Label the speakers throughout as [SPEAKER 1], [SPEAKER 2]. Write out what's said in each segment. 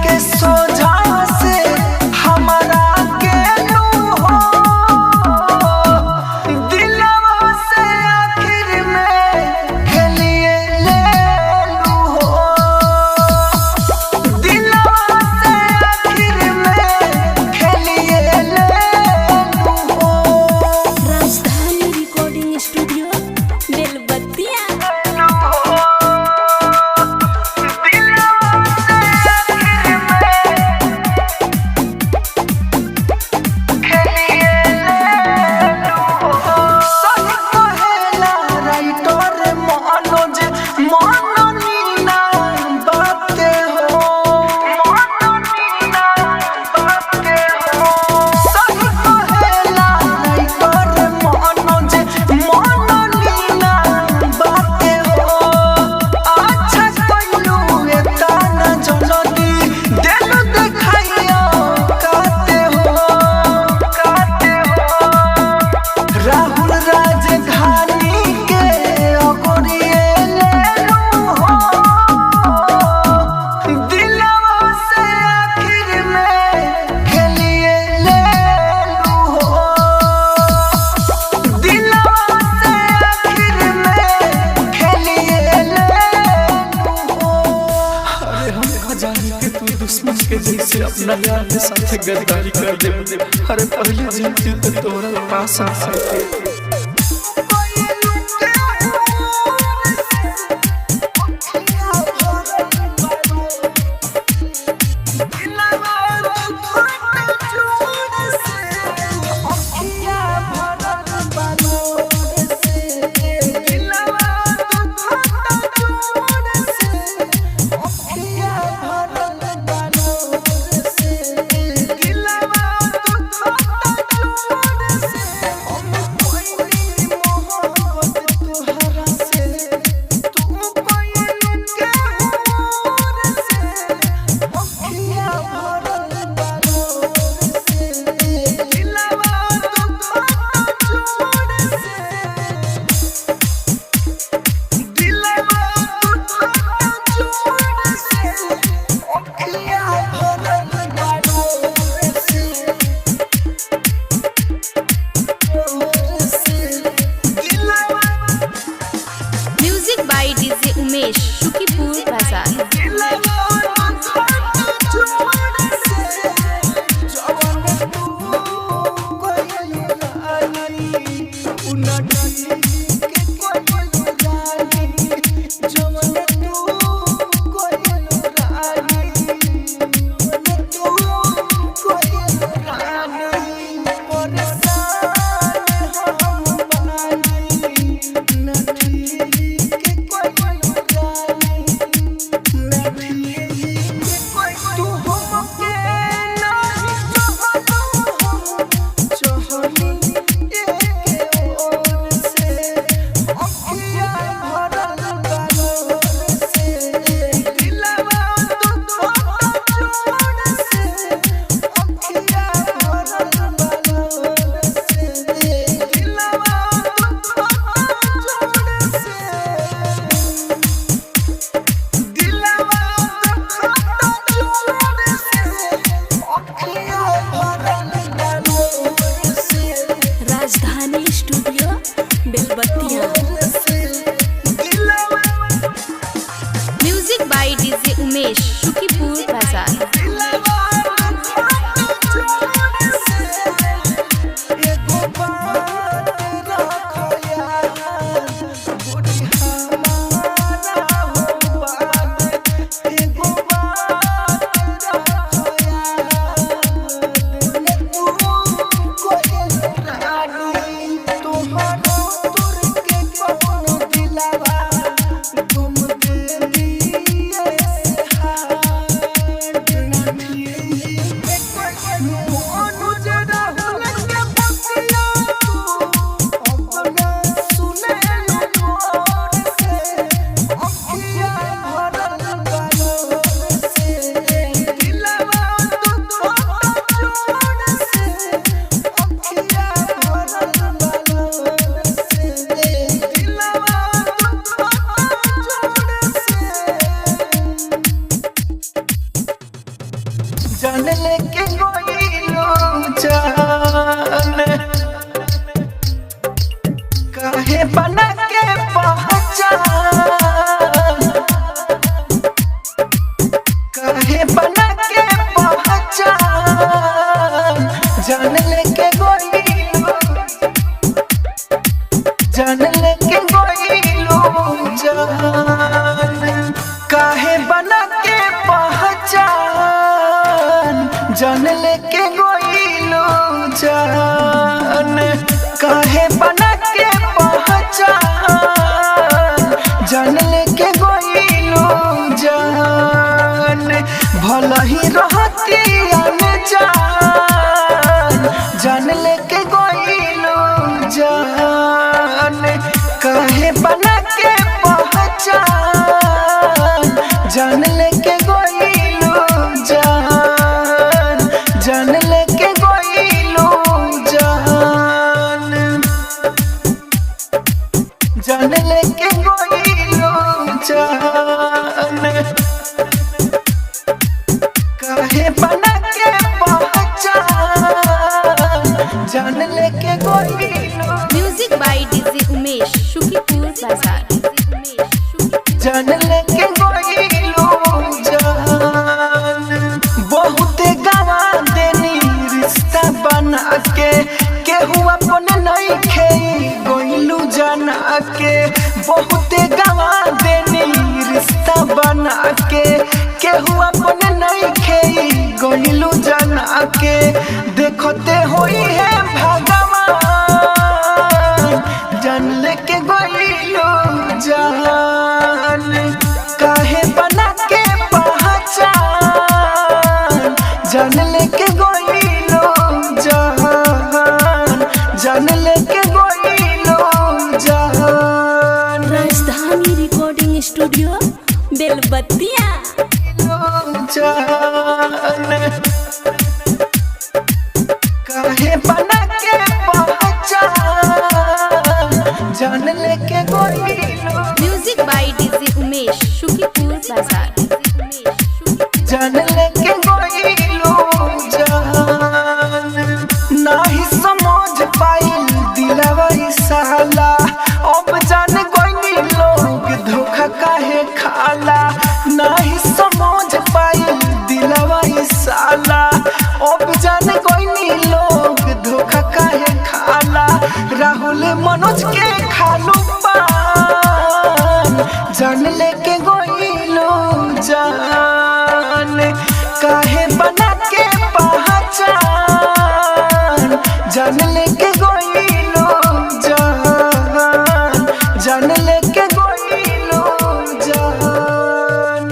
[SPEAKER 1] के सोझा से हमारा के लू हो दिलवा से आखिर में खेलिए ले लू हो दिलवा से आखिर में खेलिए ले लू हो।
[SPEAKER 2] राजधानी रिकॉर्डिंग स्टूडियो बेलबत्तिया। राहुल राजधानी के ओगरिए ले लू हो दिलवा से आखिर में खेलिए ले लू हो दिलवा से आखिर में खेलिए ले लू हो।
[SPEAKER 3] अरे हम कहाँ जाने कि तू दुश्मन के जैसे अपना यार के साथ गद्दारी कर दे। अरे पहले जीती तो तोरा पास आ सके।
[SPEAKER 2] Music by DJ Umesh, Shukipur Bazar.
[SPEAKER 1] जान लेके गइलो जान काहे बना के पहचान काहे बना के पहचान जान लेके गइलो जान लेके गइलो जान काहे बना के पहचान जान लेके गइलो जान काहे बना के पहचान जान लेके गइलो जान भला ही रहती अनजान जान लेके गइलो जान काहे बना के पहचान जान लेके गइलो जान जान लेके गइलो जान जान लेके गइलो जान काहे बना के पहचान जान लेके गइलो
[SPEAKER 2] music by DJ Umesh Shukipur Bazar
[SPEAKER 1] जान लेके गइलो जान बहुते गवा देनी रिश्ता बना के केहू अपन नहीं खे गइलू जाना के बहुते गवा देनी रिश्ता बना के केहू अपन नहीं खे गइलू जाना के देखते होई है भगवान जान लेके गइलो जान काहे बना के पहचान जान लेके गइलो जान जान लेके गइलो जान
[SPEAKER 4] राजधानी रिकॉर्डिंग स्टूडियो बेलबत्तिया
[SPEAKER 1] जान काहे बना के पहचान जान लेके गइलो
[SPEAKER 2] music by DJ Umesh Shukipur Bazar
[SPEAKER 1] जान लेके गइलो जान नाही समझ पाइल दिलवा ई साला अब जान गइनी लोग धोखा काहे खाला नाही समझ पाइल दिलवा ई साला अब जान गइनी लोग धोखा काहे खाला राहुल मनोज के खालू पान जान लेके गइलो जान काहे बना के पहचान जान लेके गइलो जान जान लेके गइलो जान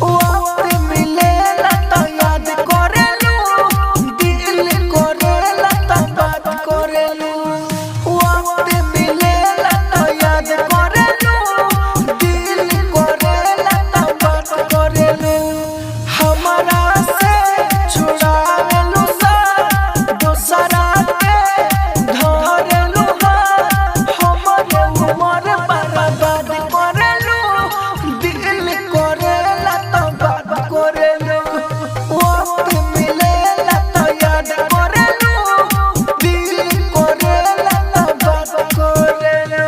[SPEAKER 1] वक्त मिलेला त याद करेलू दिल करेला त बात करेलू वक्त मिलेला त याद करेलू दिल करेला त बात करेलू हमारा से छुड़ावेलू सा दोसरा के धरेलू हमरे उमर बर्बाद करेलू दिल करेला त बात करेलू वक्त मिलेला त याद करेलू दिल करेला त बात करेलू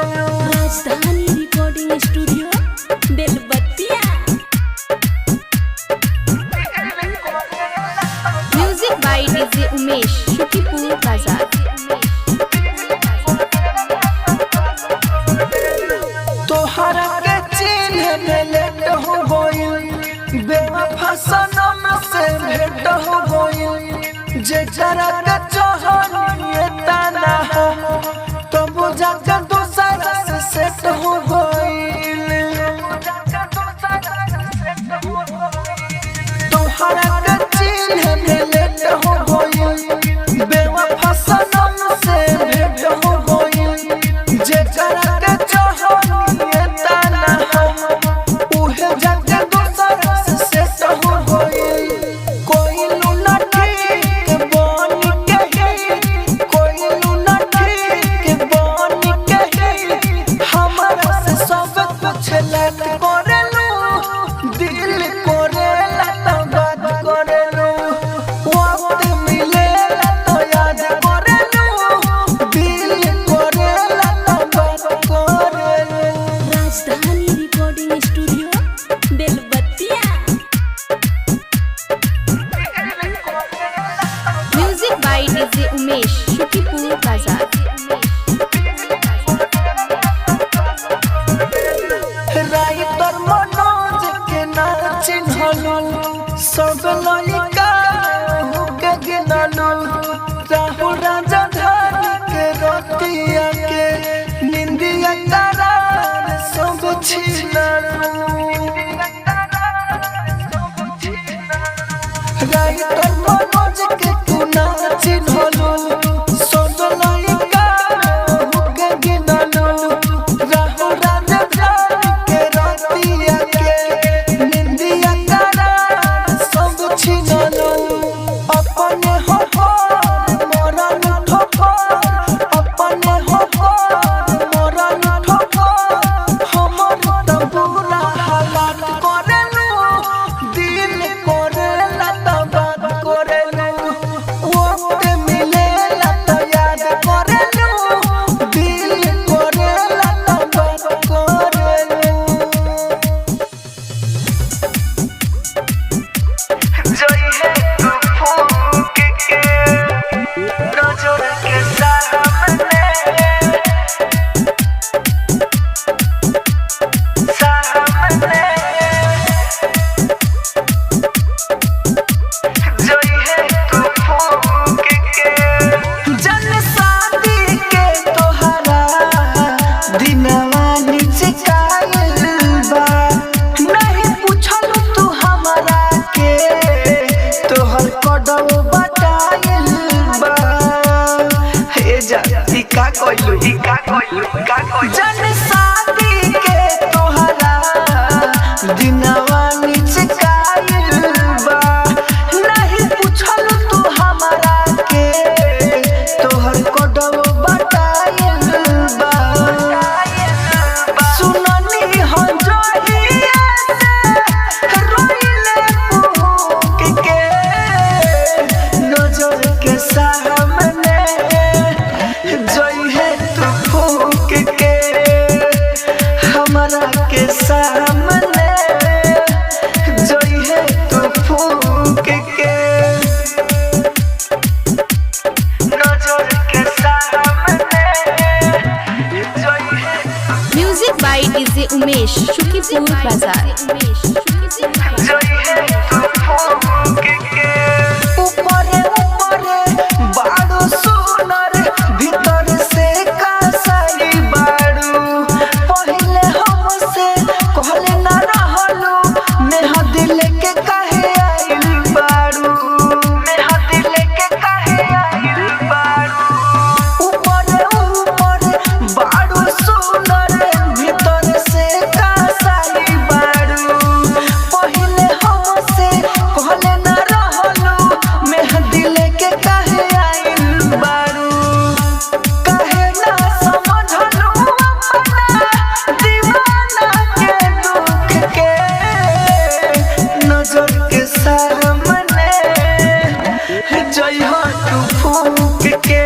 [SPEAKER 4] Rajdhani recording studio Belbattiya
[SPEAKER 2] music by DJ Umesh Shukipur Bazar
[SPEAKER 1] तोहरा के चिन्ह में लेट हो गइल बेवफा सनम से भेंट हो गइल जे जरा के चाहनिए ताना हो तो बुझा के दूसरा से सेट हो गइल तोहरा के चिन्ह में लेट हो गइल बेवफा सनम से भेंट हो गइल जा ई का कोइलू जन शादी के तोहरा दिनवा निचकाइल बा नहीं पूछल तू हमरा के तोहर कोडव बताइल बा सुननी हो जोहिया से रोइले फूक के नजर के सामने जोई है तू फूक के हमरा के सामने जोई है तू फूक के नजर के सामने जोई है
[SPEAKER 2] music by DJ Umesh Shukipur Bazar.
[SPEAKER 1] जोई है तू फूक के ऊपर बाड़ू सुनर भीतर से कासाई बाड़ू पहिले हमसे कहले ना रहलू नेहा दिल के काहे आइल बाड़ू नेहा दिल के काहे आइल बाड़ू ऊपर बाड़ू सुनर भीतर से कासाई बाड़ू पहिले हमसे कहले ना रहलू नेहा दिल के काहे आइल बाड़ू काहे ना समझलू अपना दीवाना के दुख के नजर के सामने जइहा तू फूक के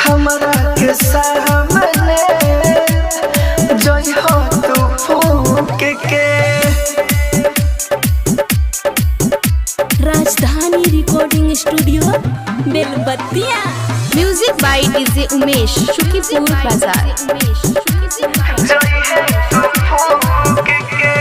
[SPEAKER 1] हमरा के सामने जइहा तू फूक के
[SPEAKER 4] Rajdhani recording studio Belbattiya.
[SPEAKER 2] Music by DJ Umesh Shukipur Bazar.
[SPEAKER 1] जोई है तू फूक के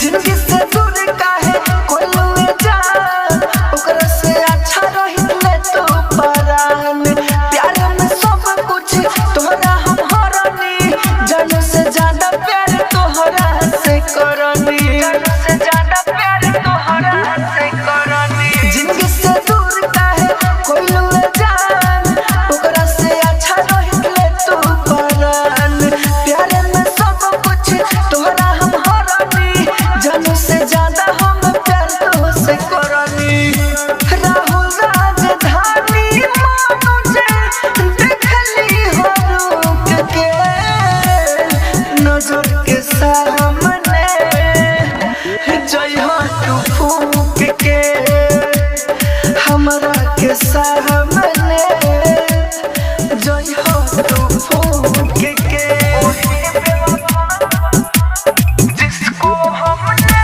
[SPEAKER 1] जिंदगी से दूर काहे कोइलू जान ओकरा से अच्छा रहिले तू परान प्यार में सब कुछ तोहरा हम हरनी जान से ज्यादा प्यार तोहरा से करनी जान से ज्यादा प्यार तोहरा से करनी जिंदगी से दूर काहे कोइलू जान ओकरा से अच्छा रहिले तू परान प्यार में सब कुछ तोहरा हम हरनी जान से ज्यादा हम प्यार तोहसे करनी राहुल राजधानी मानो जे देखली हो रुक के नजर के सामने जइहा तू फूक के हमरा के सामने जइहा तू फूक के जिसको हमने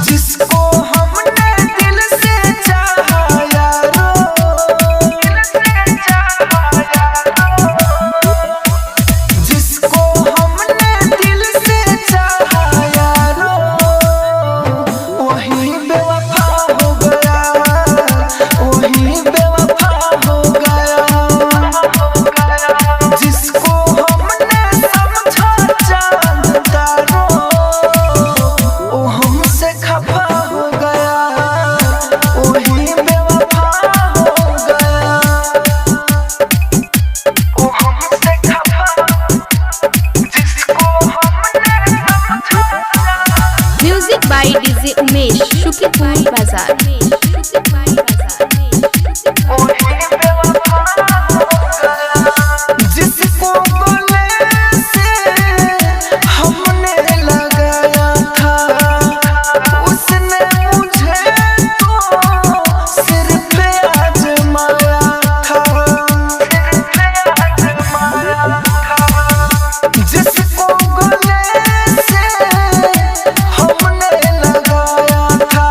[SPEAKER 1] जिसको हमने दिल से चाहा यारो जिसको हमने दिल से चाहा यारो वही बेवफा हो गया वही बेवफा हो गया जिसको हमने समझा जानदारो वो हमसे खफा हो गया वही बेवफा हो गया वो हमसे खफा जिसको हमने समझा
[SPEAKER 2] music by DJ Umesh Shukipur Bazar.
[SPEAKER 1] जिसको गले से हमने लगाया था उसने मुझे तो सिर पे आजमाया था जिसको गले से हमने लगाया था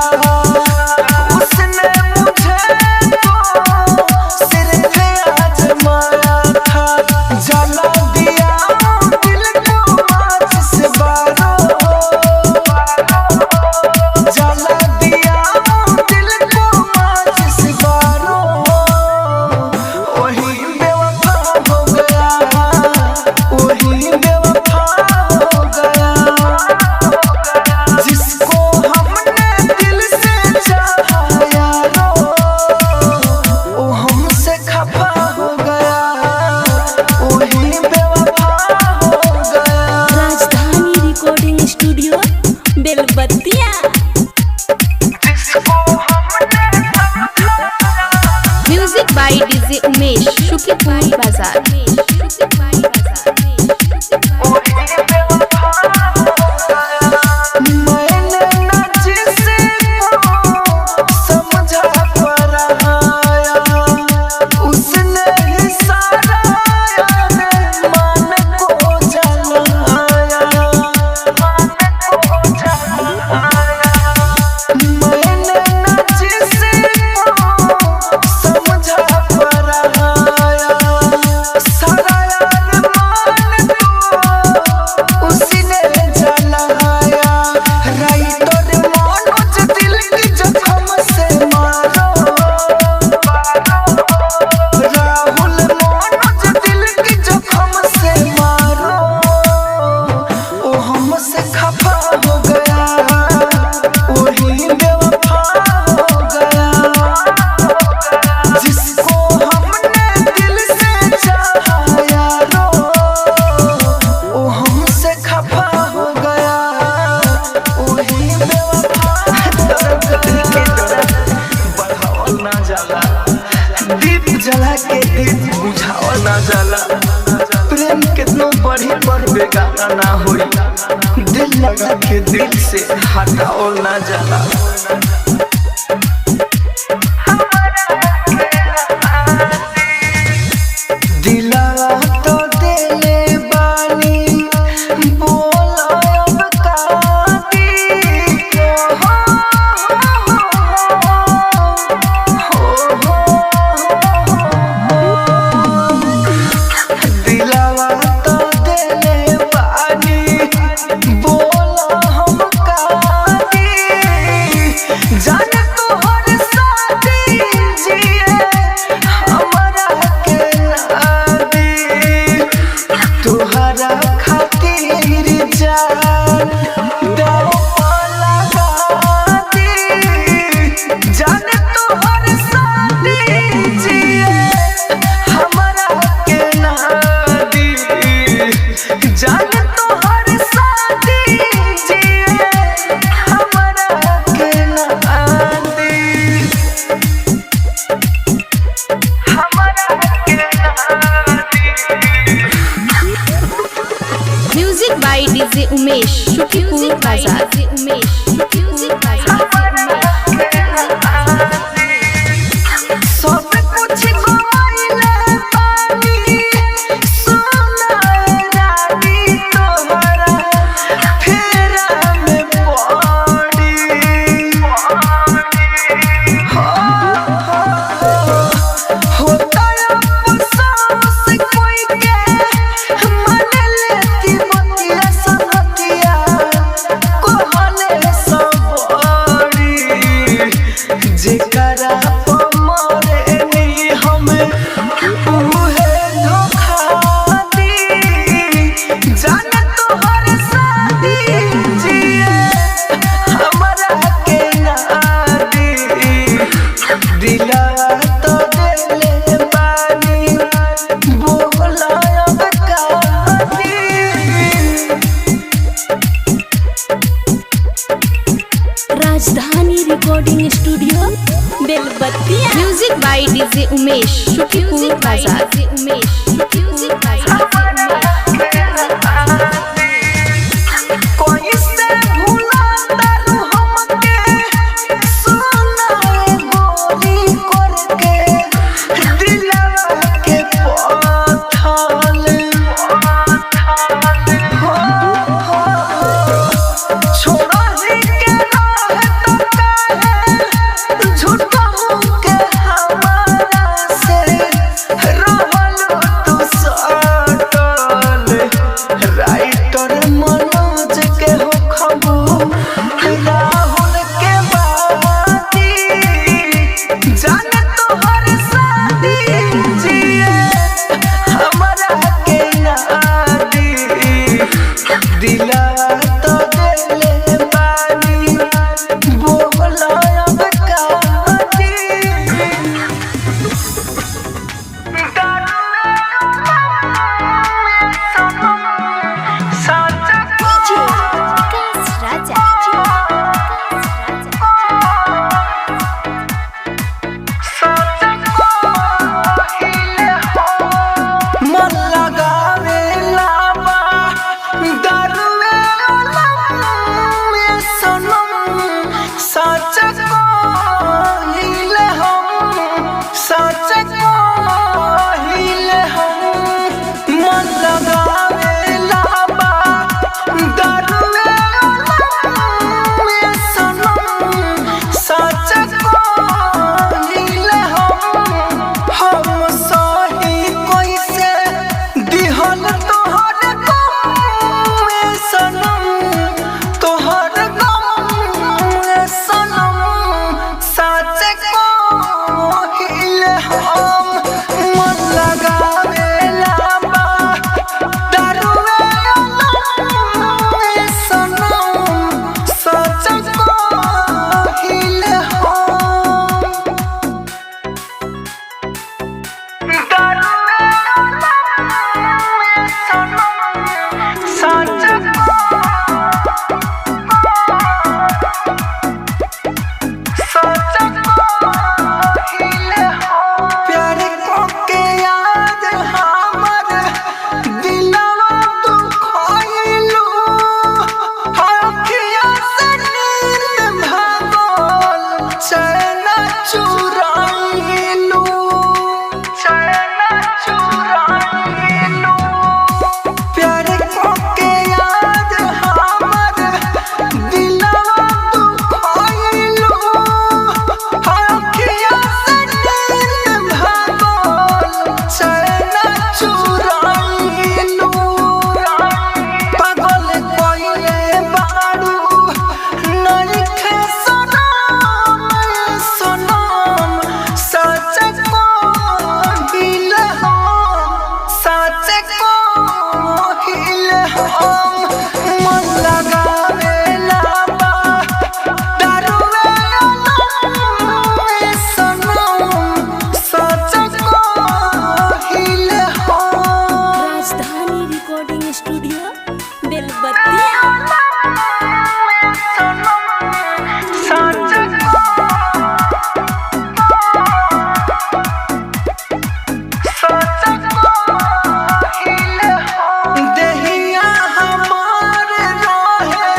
[SPEAKER 4] studio Belbattiya.
[SPEAKER 2] Music by DJ Umesh Shukipur Bazar.
[SPEAKER 1] दीप जला के दीप बुझावा ना जाला। प्रेम कितनो बढ़ी पर बेगाना ना होई। दिल लगा के दिल से हटाओ ना जाला। दिलावा तो देले बानी बोला अब काटी दिलावा तो देले बानी बोला हम काटी जान तोहर साथी जिए हमरा के नादी तोहरा खातिर जान दाव लगा दी जान तोहर साथी जिए हमरा के नादी जान तोहर साथी जिए हमरा के नादी हमरा के नादी।
[SPEAKER 2] Music by DJ Umesh Shukipur Bazar.
[SPEAKER 1] सब कुछ गवाइले पानी सोना रानी तोहरा फेरा में पड़ी होता अफसोस कोई के मन लेती मोतिया सनतिया कोहले सब बड़ी जेकरा मरे नी हमें उहे धोखा दी जान तोहर साथी जिए हमरा के नादी दिलावा तो देले बानी बोला अब कादी।
[SPEAKER 4] Rajdhani recording studio Belbattiya.
[SPEAKER 2] Music by DJ Umesh Shukipur Bazar.
[SPEAKER 1] कोई से भूला तारू हमके सोना गोरी करके दिलवा के पथल छोड़ा ही के रहे तो काहे झूठा के हमारा से रहल तू सटल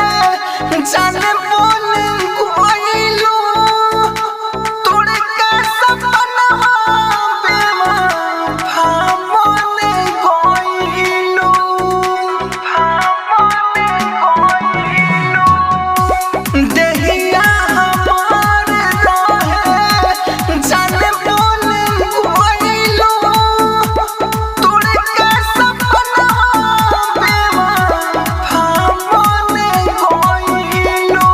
[SPEAKER 1] जाने बोले कोइलो तोड़ के सपना बेवफा बोले कोइलो देहिया हमारे रहे जाने बोले कोइलो तोड़ के सपना बेवफा बोले कोइलो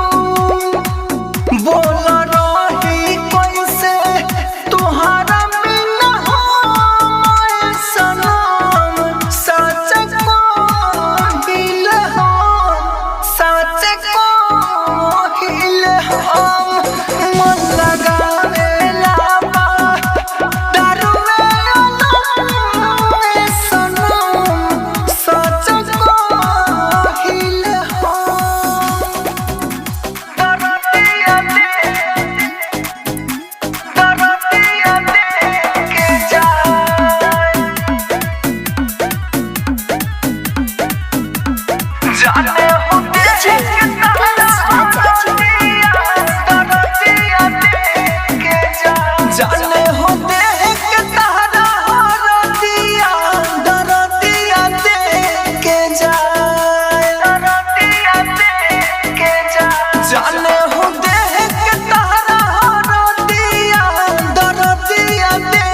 [SPEAKER 1] बोल रही कैसे तुहारा बिना हो मोए सनम सच को हिल हो सच को हिल हम मन लगावेला दारुए मोए सनम सच को हिल हो दरदिया दे के जाए जाने हो दे के जाने हो दे के तहरा दरदिया दे के जाए जाने हो दे के तहरा दरदिया दे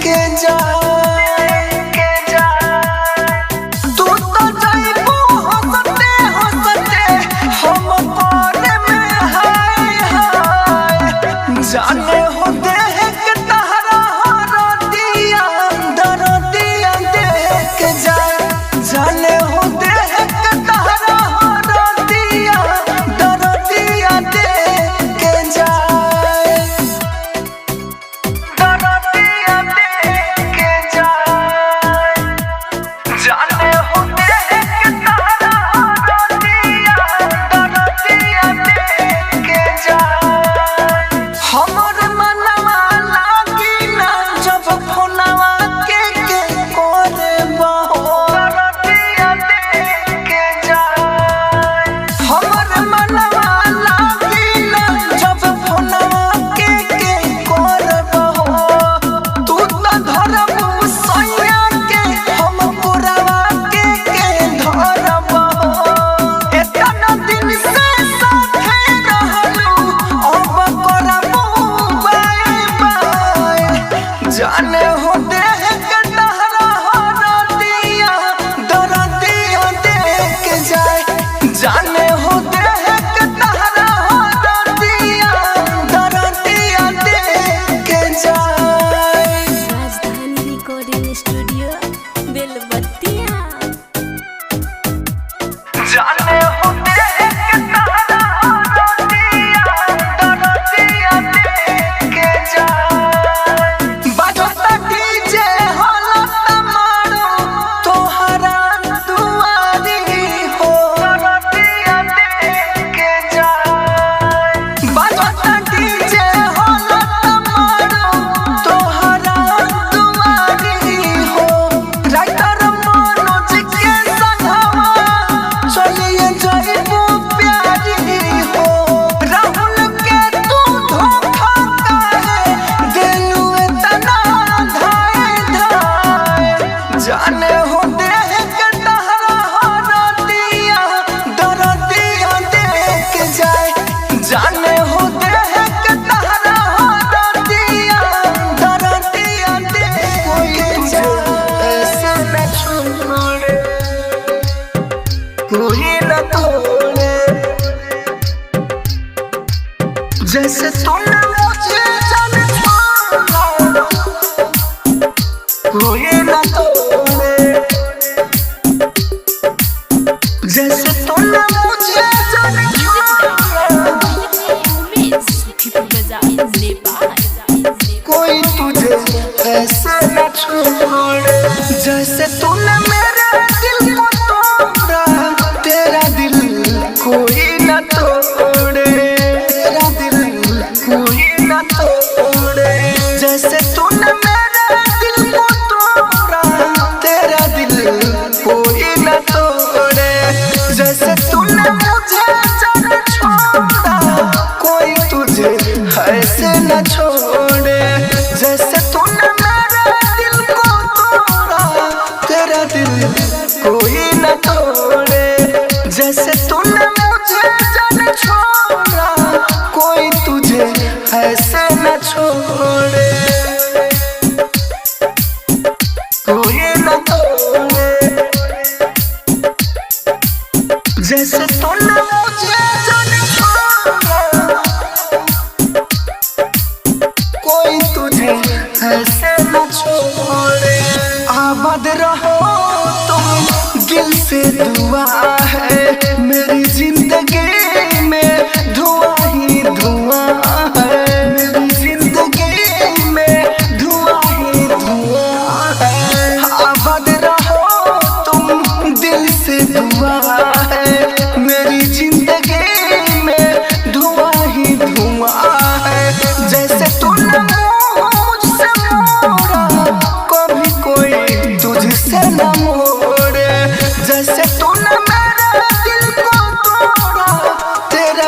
[SPEAKER 1] के जाए तू तो जाइबू हंसते हंसते हम पारे में हाय हाय जाने हो दे के तहरा दरदिया दे के जाए जाने हो दे के तहरा दरदिया दे के जाए दरदिया दे के जाए जाने हो दे के तहरा दरदिया दे के जाए हमर मनवा लागी ना जब फोनवा के करे बहो दरदिया दे के जाए हमर मनवा लागी ना जब फोनवा के करे बहो तू तो धरबू सैया के हम पुरवा के धरबहो एतना दिन से साथे रहलू अब करबू बाय बाय जाने हो दे के तहरा दरदिया दे के जाए जाने हो दे के तहरा दरदिया दे के जाए
[SPEAKER 4] राजधानी रिकॉर्डिंग स्टूडियो बेलबत्तिया।
[SPEAKER 1] जाने हो दे के तहरा दरदिया दे के जाए बजता डीजे हालत मारो तोहरा दुआरी हो दरदिया दे के जाए बजता डीजे हालत मारो तोहरा दुआरी हो राइटर मनोज के संगवा चलिए जाइबू प्यारी हो राहुल के तू धोखा काहे देलू इतना धाय धाय जाने हो दे के तहरा दरदिया दे के जाए जाने हो दे के तहरा दरदिया दे कोई तुझे ऐसे न छोड़े कोई न तोड़े जैसे तूने मुझे जान छोड़ा कोई न तोड़े जैसे तूने मुझे जान छोड़ा कोई तुझे ऐसे न छोड़े जैसे तूने मेरे दिल को तोड़ा तेरा दिल कोई न तोड़े तेरा दिल कोई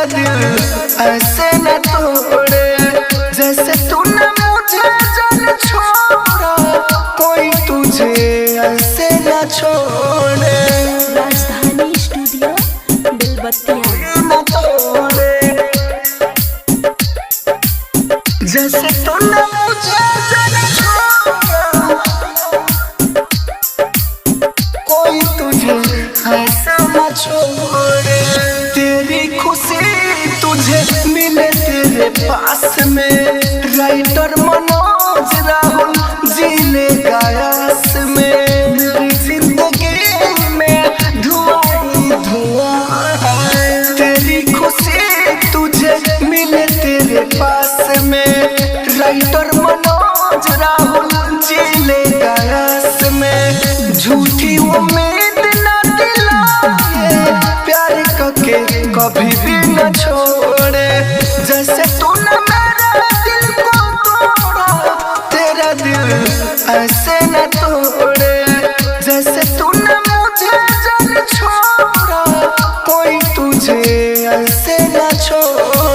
[SPEAKER 1] तेरा दिल ऐसे न तोड़े, जैसे तूने मुझे जान छोड़ा, कोई तुझे ऐसे न छोड़े।
[SPEAKER 4] राजधानी स्टूडियो बेलबत्तियाँ।
[SPEAKER 1] न तोड़े, जैसे तूने मुझे जान छोड़ा, कोई तुझे ऐसा न छोड़े। तेरी खुशी तुझे मिले तेरे पास में, राइटर मनोज राहुल जीने गायस में, मेरी जिंदगी में धुआं ही धुआं है। तेरी खुशी तुझे मिले तेरे पास में, राइटर मनोज राहुल जीने गायस में। झूठी उम्मीद न दिलाए, प्यार करके कभी भी न छोड़े, जैसे तूने मेरे दिल को तोड़ा, तेरा दिल ऐसे न तोड़े, जैसे तूने मुझे जान छोड़ा, कोई तुझे ऐसे न छोड़े।